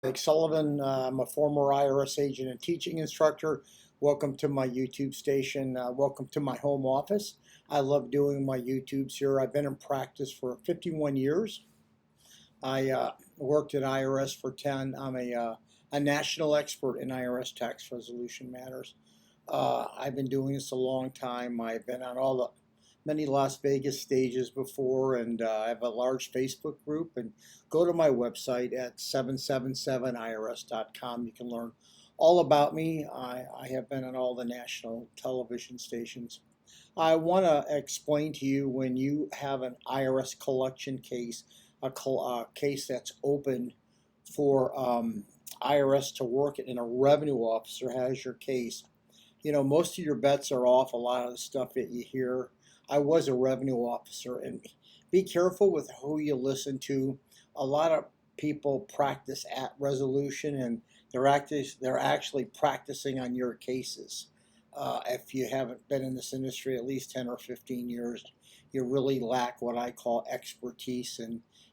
Mike Sullivan. I'm a former IRS agent and teaching instructor. Welcome to my YouTube station. Welcome to my home office. I love doing my YouTubes here. I've been in practice for 51 years. I worked at IRS for 10. I'm a national expert in IRS tax resolution matters. I've been doing this a long time. I've been on all the many Las Vegas stages before, and I have a large Facebook group. And go to my website at 777irs.com. You can learn all about me. I have been on all the national television stations. I want to explain to you when you have an IRS collection case, a case that's open for IRS to work it, and a revenue officer has your case. You know, most of your bets are off. A lot of the stuff that you hear. I was a revenue officer, and be careful with who you listen to. A lot of people practice at resolution, and they're actually practicing on your cases. If you haven't been in this industry at least 10 or 15 years, you really lack what I call expertise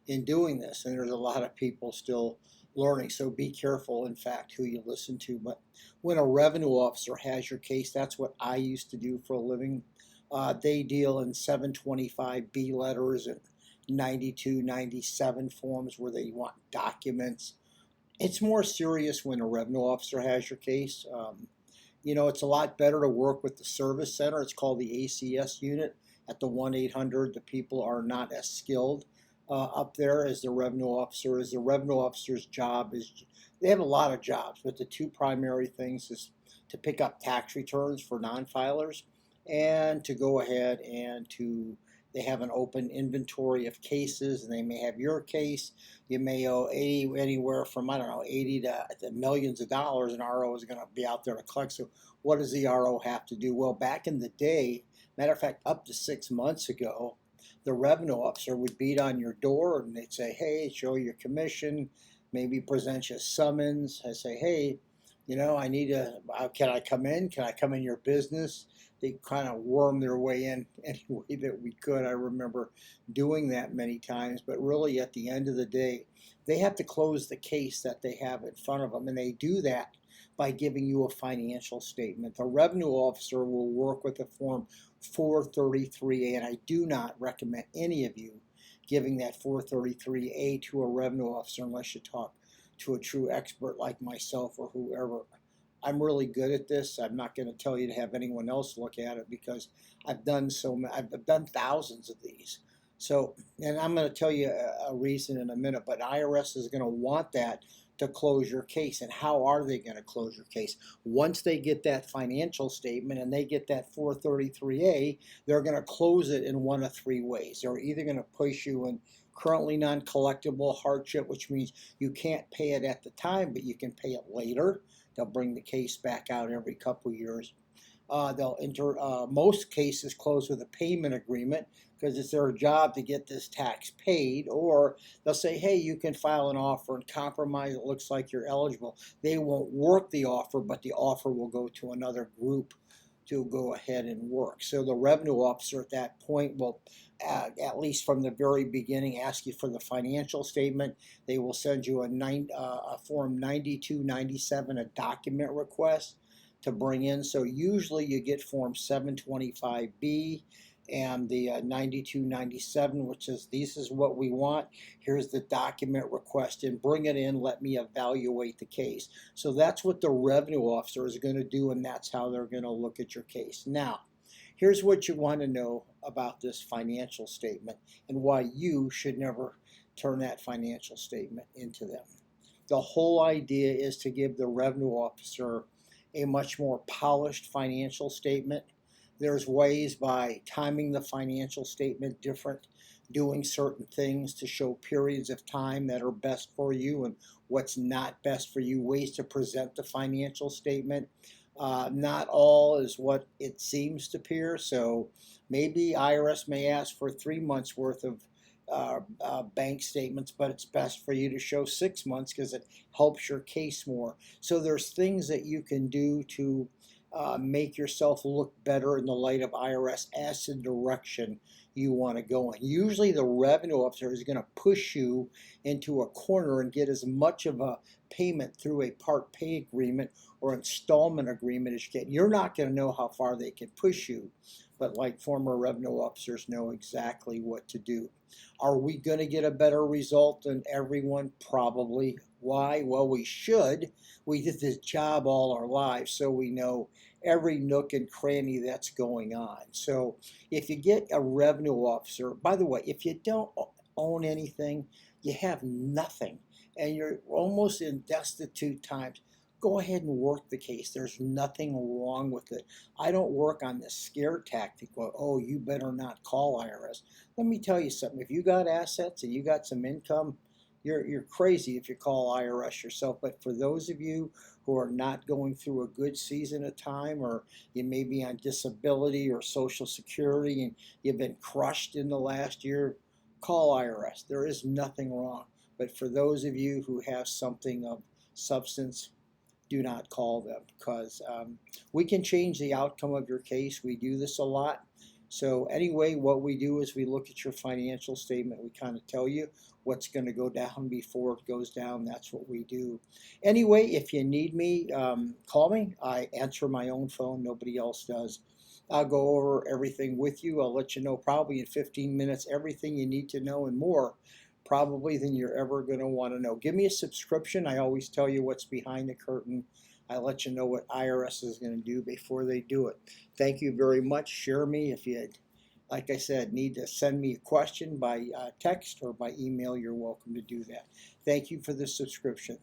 in doing this. And there's a lot of people still learning. So be careful, in fact, who you listen to. But when a revenue officer has your case, that's what I used to do for a living. They deal in 725B letters and 92, 97 forms where they want documents. It's more serious when a revenue officer has your case. It's a lot better to work with the service center. It's called the ACS unit at the 1-800. The people are not as skilled up there as the revenue officer is. The revenue officer's job is, they have a lot of jobs, but the two primary things is to pick up tax returns for non-filers and to go ahead and they have an open inventory of cases, and they may have your case. You may owe anywhere from, I don't know, 80 to millions of dollars, and RO is going to be out there to collect. So what does the RO have to do? Well, back in the day, matter of fact, up to 6 months ago, the revenue officer would beat on your door and they'd say, hey, show your commission, maybe present you a summons. I say, hey, I need can I come in? Can I come in your business? They kind of worm their way in any way that we could. I remember doing that many times, but really at the end of the day, they have to close the case that they have in front of them, and they do that by giving you a financial statement. The revenue officer will work with the form 433A, and I do not recommend any of you giving that 433A to a revenue officer unless you talk to a true expert like myself or whoever. I'm really good at this. I'm not going to tell you to have anyone else look at it because I've done thousands of these. So, and I'm going to tell you a reason in a minute, but IRS is going to want that to close your case. And how are they going to close your case? Once they get that financial statement and they get that 433A, they're going to close it in one of three ways. They're either going to push you in currently non-collectible hardship, which means you can't pay it at the time, but you can pay it later. They'll bring the case back out every couple of years. They'll enter, most cases close with a payment agreement because it's their job to get this tax paid, or they'll say, hey, you can file an offer and compromise. It looks like you're eligible. They won't work the offer, but the offer will go to another group to go ahead and work. So the revenue officer at that point will, at least from the very beginning, ask you for the financial statement. They will send you a form 9297, a document request to bring in. So usually you get form 725B and the 9297, which is, this is what we want. Here's the document request, and bring it in. Let me evaluate the case. So that's what the revenue officer is going to do, and that's how they're going to look at your case. Now, here's what you want to know about this financial statement and why you should never turn that financial statement into them. The whole idea is to give the revenue officer a much more polished financial statement. There's ways by timing the financial statement different, doing certain things to show periods of time that are best for you and what's not best for you, ways to present the financial statement. Not all is what it seems to appear. So maybe IRS may ask for 3 months worth of bank statements, but it's best for you to show 6 months because it helps your case more. So there's things that you can do to make yourself look better in the light of IRS as the direction you want to go in. Usually the revenue officer is going to push you into a corner and get as much of a payment through a part pay agreement or installment agreement as you can. You're not going to know how far they can push you, but like former revenue officers know exactly what to do. Are we going to get a better result than everyone? Probably. Why? Well, we should. We did this job all our lives, so we know every nook and cranny that's going on. So if you get a revenue officer, by the way, if you don't own anything, you have nothing, and you're almost in destitute times, go ahead and work the case. There's nothing wrong with it. I don't work on this scare tactic. Oh, you better not call IRS. Let me tell you something. If you got assets and you got some income, you're crazy if you call IRS yourself. But for those of you who are not going through a good season of time, or you may be on disability or Social Security and you've been crushed in the last year, call IRS. There is nothing wrong. But for those of you who have something of substance, do not call them, because we can change the outcome of your case. We do this a lot. So anyway, what we do is we look at your financial statement. We kind of tell you what's going to go down before it goes down. That's what we do. Anyway, if you need me, call me. I answer my own phone. Nobody else does. I'll go over everything with you. I'll let you know probably in 15 minutes everything you need to know and more, probably, than you're ever going to want to know. Give me a subscription. I always tell you what's behind the curtain. I let you know what IRS is going to do before they do it. Thank you very much. Share me if you, like I said, need to send me a question by text or by email. You're welcome to do that. Thank you for the subscription.